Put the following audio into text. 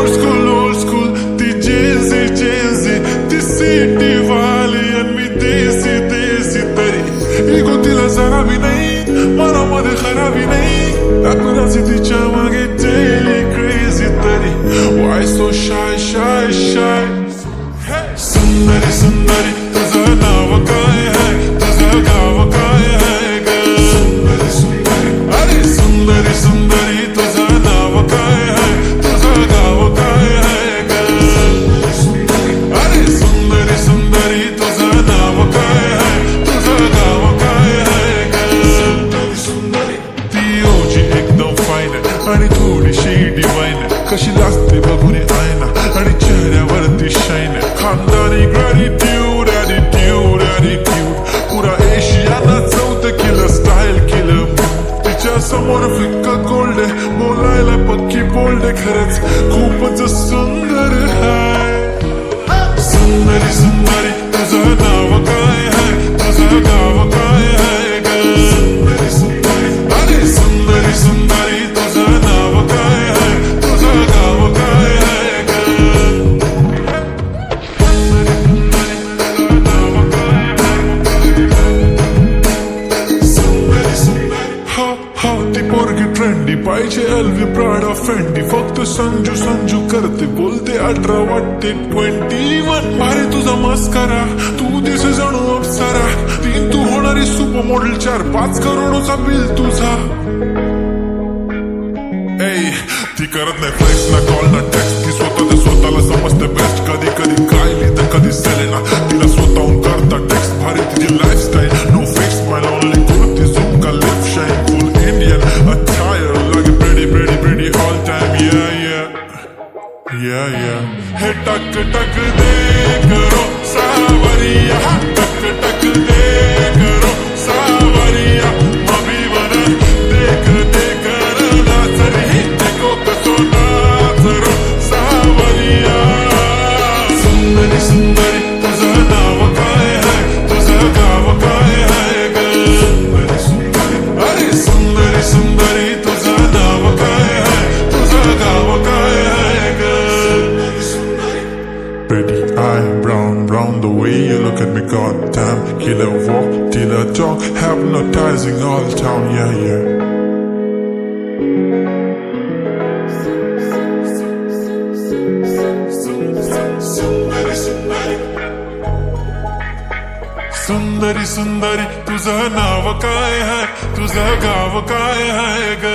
old school, ती जेजी ती city वाली आणि मी देसी तरी इगो तिला जरा भी नाही, मनामध्ये खराबी नाही, अपराची तिच्या मागे डेली क्रेझी तरी. Why so shy? सुंदरी तुझं नाव काय है, तुझं गाव काय है ग? अरे सुंदरी तुझं नाव काय है, तुझं गाव काय है ग? अरे सुंदरी तुझं नाव काय है, तुझं गाव काय है ग? ती ओजी एकदम फाईन आहे आणि थोडीशी डिवाईन आहे, कशी लागते बघून आयना आणि चेहऱ्यावरती शाईन आहे. खानदानी ग्रॅटिट्यूड ॲटिट्यूड पुरा एशियाना चौथं केलं स्टाईल केलं. तिच्या समोर फिक्का गोल्ड आहे, बोलायला पक्की बोल्ड आहे, खरंच खूपच सुंदर आहे. सुंदरी तुझं नाव काय है, तुझं गाव काय है ग? अरे सुंदरी तुझं नाव काय है, तुझं गाव काय है ग? हो ती पोरगी ट्रेंडी पाहिजे, एलवी प्राडा फेंडी, फक्त संजू करते, बोलते 18 वाटते 21. भारी तुझा मस्करा, तू दिसे जणू अप्सरा, 3 तू होणारी सुपर मॉडेल, 4-5 करोडचा बिल तुझा. ती करत नाही फ्लेक्स ना कॉल ना टेक्स्ट, ती स्वतःला समजते बेस्ट. कधी कायली तर कधी सेलेना, तिला स्वतःहून करता टेक्स्ट. भारी तिची lifestyle, no fix smile, only kurti jhumka, lip shine, full Indian attire, लागे pretty all time. Yeah. हे टक दे करो सावरिया, टक दे करो सावरिया, मभी बना देख नाचरी, देखो कसो नाचरो सावरिया. सुंदरी तुझं नाव काय है, तुझं गाव काय है ग? अरे सुंदरी तुझं नाव काय है, तुझं गाव काय है ग? Pretty eye, brown, the way you look at me, goddamn. Killer walk, killer talk, hypnotizing all town, yeah. सुंदरी तुझं नाव काय है, तुझं गाव काय है ग?